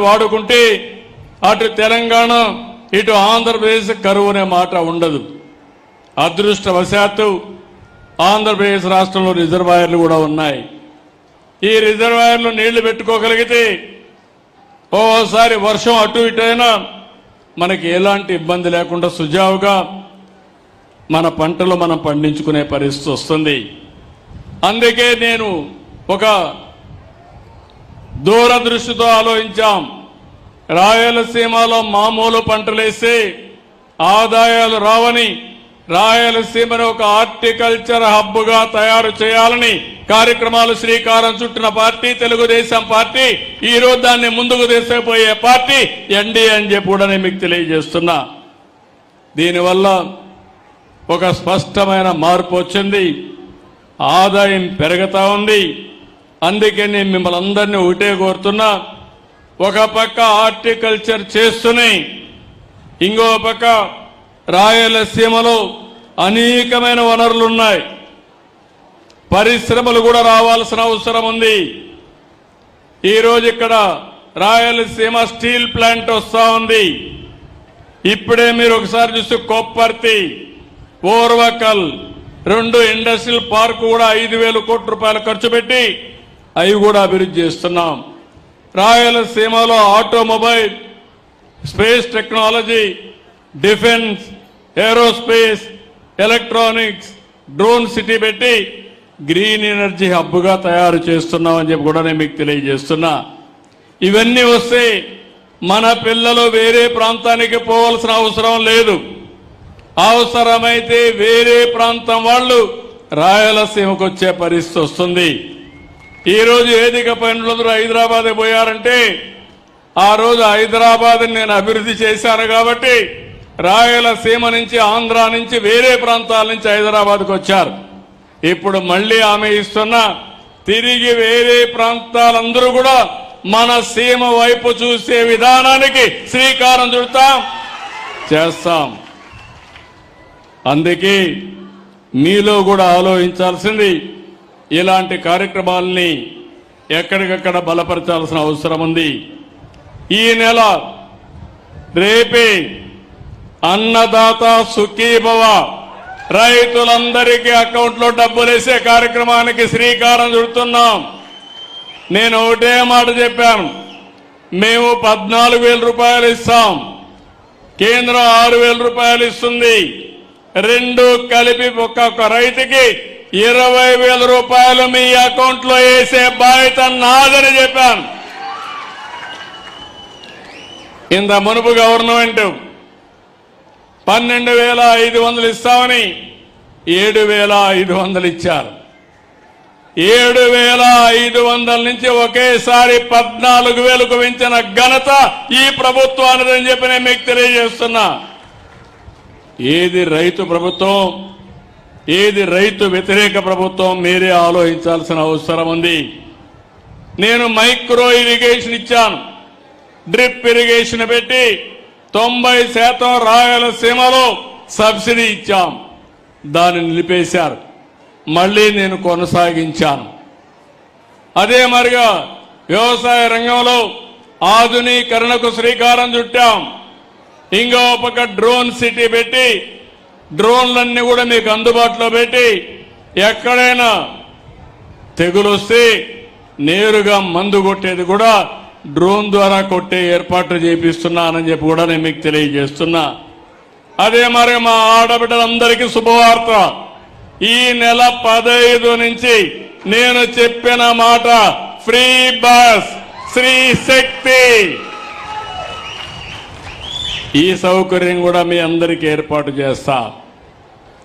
వాడుకుంటే అటు తెలంగాణ ఇటు ఆంధ్రప్రదేశ్ కరువు అనే మాట ఉండదు. అదృష్టవశాత్తు ఆంధ్రప్రదేశ్ రాష్ట్రంలో రిజర్వాయర్లు కూడా ఉన్నాయి. ఈ రిజర్వాయర్లు నీళ్లు పెట్టుకోగలిగితే ఓసారి వర్షం అటు ఇటైనా మనకి ఎలాంటి ఇబ్బంది లేకుండా సుజావుగా మన పంటలు మనం పండించుకునే పరిస్థితి వస్తుంది. అందుకే నేను ఒక దూరదృష్టితో ఆలోచించాం. రాయలసీమలో మామూలు పంటలేస్తే ఆదాయాలు రావని రాయలసీమను ఒక హార్టికల్చర్ హబ్గా తయారు చేయాలని కార్యక్రమాలు శ్రీకారం చుట్టిన పార్టీ తెలుగుదేశం పార్టీ. ఈ రోజు దాన్ని ముందుకు తీసుకుపోయే పార్టీ ఎన్డీఏ అని చెప్పి కూడా నేను మీకు తెలియజేస్తున్నా. దీనివల్ల ఒక స్పష్టమైన మార్పు వచ్చింది. ఆదాయం పెరుగుతా ఉంది. అందుకే నేను మిమ్మల్ని అందరినీ ఒకటే కోరుతున్నా, ఒక పక్క హార్టికల్చర్ చేస్తూనే ఇంకో పక్క రాయలసీమలో అనేకమైన వనరులున్నాయి. పరిశ్రమలు కూడా రావాల్సిన అవసరం ఉంది. ఈరోజు ఇక్కడ రాయలసీమ స్టీల్ ప్లాంట్ వస్తా ఉంది. ఇప్పుడే మీరు ఒకసారి చూస్తే కొప్పర్తి, ఓర్వకల్ 2 ఇండస్ట్రియల్ పార్క్ కూడా 5,000 కోట్ల రూపాయలు ఖర్చు పెట్టి అవి కూడా అభివృద్ధి చేస్తున్నాం. రాయలసీమలో automobile, space technology, defence, aerospace, electronics, drone city పెట్టి గ్రీన్ ఎనర్జీ హబ్గా తయారు చేస్తున్నామని చెప్పి కూడా నేను మీకు తెలియజేస్తున్నా. ఇవన్నీ వస్తే మన పిల్లలు వేరే ప్రాంతానికి పోవాల్సిన అవసరం లేదు. అవసరమైతే వేరే ప్రాంతం వాళ్ళు రాయలసీమకు వచ్చే పరిస్థితి వస్తుంది. ఈరోజు వేదిక పైన హైదరాబాద్ పోయారంటే ఆ రోజు హైదరాబాద్ నేను అభివృద్ధి చేశాను కాబట్టి రాయలసీమ నుంచి, ఆంధ్ర నుంచి, వేరే ప్రాంతాల నుంచి హైదరాబాద్కు వచ్చారు. ఇప్పుడు మళ్ళీ ఆమె ఇస్తున్నా తిరిగి వేరే ప్రాంతాలందరూ కూడా మన సీమ వైపు చూసే విధానానికి శ్రీకారం చుడతాం, చేస్తాం. అందుకే మీలో కూడా ఆలోచించాల్సింది ఇలాంటి కార్యక్రమాలని ఎక్కడికక్కడ బలపరచాల్సిన అవసరం ఉంది. ఈ నెల రేపే అన్నదాత సుఖీభవ, రైతులందరికీ అకౌంట్లో డబ్బులు వేసే కార్యక్రమానికి శ్రీకారం చుడుతున్నాం. నేను ఒకటే మాట చెప్పాను, మేము 14,000 రూపాయలు ఇస్తాం, కేంద్రం 6,000 రూపాయలు ఇస్తుంది. 2 కలిపి ఒక్కొక్క రైతుకి 20,000 రూపాయలు మీ అకౌంట్లో వేసే బాధ్యత నాదని చెప్పాను. ఇంత మునుపు గవర్నమెంట్ 12,500 ఇస్తామని 7,500 ఇచ్చారు. 7,500 నుంచి ఒకేసారి 14,000కు పెంచిన ఘనత ఈ ప్రభుత్వానిదని చెప్పి నేను మీకు తెలియజేస్తున్నా. ఏది రైతు ప్రభుత్వం, ఏది రైతు వ్యతిరేక ప్రభుత్వం మీరే ఆలోచించాల్సిన అవసరం ఉంది. నేను మైక్రో ఇరిగేషన్ ఇచ్చాను, డ్రిప్ ఇరిగేషన్ పెట్టి 90% రాయలసీమలో సబ్సిడీ ఇచ్చాం. దాన్ని నిలిపేశారు, మళ్లీ నేను కొనసాగించాను. అదే మరిగా వ్యవసాయ రంగంలో ఆధునీకరణకు శ్రీకారం చుట్టాం. ఇంకో పక్క డ్రోన్ సిటీ పెట్టి డ్రోన్లన్నీ కూడా మీకు అందుబాటులో పెట్టి ఎక్కడైనా తెగులు వస్తే నేరుగా మందు కొట్టేది కూడా డ్రోన్ ద్వారా కొట్టే ఏర్పాట్లు చేపిస్తున్నానని చెప్పి కూడా నేను మీకు తెలియజేస్తున్నా. అదే మరి మా ఆడబిడ్డలందరికీ శుభవార్త, ఈ నెల 15 నుంచి నేను చెప్పిన మాట ఫ్రీ బస్, శ్రీ శక్తి, ఈ సౌకర్యం కూడా మీ అందరికీ ఏర్పాటు చేస్తా.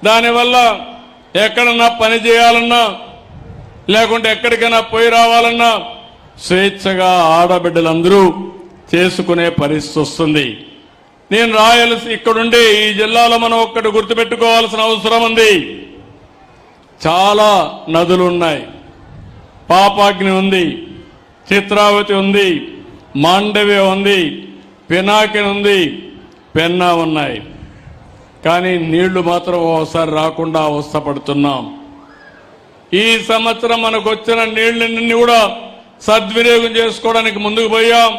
దానివల్ల ఎక్కడన్నా పని చేయాలన్నా లేకుంటే ఎక్కడికైనా పోయి రావాలన్నా స్వేచ్ఛగా ఆడబిడ్డలందరూ చేసుకునే పరిస్థితి వస్తుంది. నేను ఇక్కడుండే ఈ జిల్లాలో మనం ఒక్కటి గుర్తుపెట్టుకోవాల్సిన అవసరం ఉంది. చాలా నదులు ఉన్నాయి. పాపాగ్ని ఉంది, చిత్రావతి ఉంది, మాండవ్య ఉంది, పినాకిని ఉంది, పెన్నా ఉన్నాయి. కానీ నీళ్లు మాత్రం ఓసారి రాకుండా అవస్థపడుతున్నాం. ఈ సంవత్సరం మనకు వచ్చిన నీళ్లన్నీ కూడా సద్వినియోగం చేసుకోవడానికి ముందుకు పోయాం.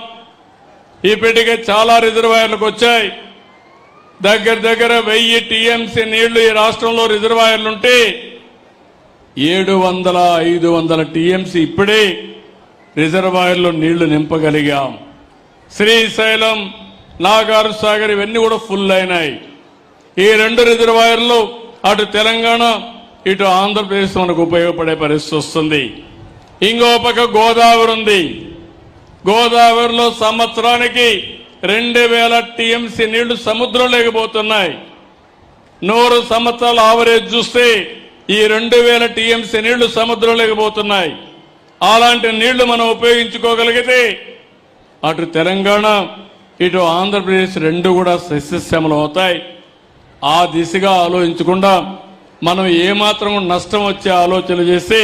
ఇప్పటికే చాలా రిజర్వాయర్లకు వచ్చాయి. దగ్గర దగ్గర 1000 టీఎంసీ నీళ్లు ఈ రాష్ట్రంలో రిజర్వాయర్లుంటే 700-500 టీఎంసీ ఇప్పుడే రిజర్వాయర్లో నీళ్లు నింపగలిగాం. శ్రీశైలం, నాగార్ సాగర్ ఇవన్నీ కూడా ఫుల్ అయినాయి. ఈ 2 రిజర్వాయర్లు అటు తెలంగాణ ఇటు ఆంధ్రప్రదేశ్ మనకు ఉపయోగపడే పరిస్థితి వస్తుంది. ఇంకో పక్క గోదావరి ఉంది. గోదావరిలో సంవత్సరానికి 2000 టీఎంసీ నీళ్లు సముద్రం లేకపోతున్నాయి. 100 సంవత్సరాల ఆవరేజ్ చూస్తే ఈ 2000 టీఎంసీ నీళ్లు సముద్రం లేకపోతున్నాయి. అలాంటి నీళ్లు మనం ఉపయోగించుకోగలిగితే అటు తెలంగాణ ఇటు ఆంధ్రప్రదేశ్ 2 కూడా సస్యశ్యామలం అవుతాయి. ఆ దిశగా ఆలోచించకుండా మనం ఏమాత్రం నష్టం వచ్చే ఆలోచనలు చేసి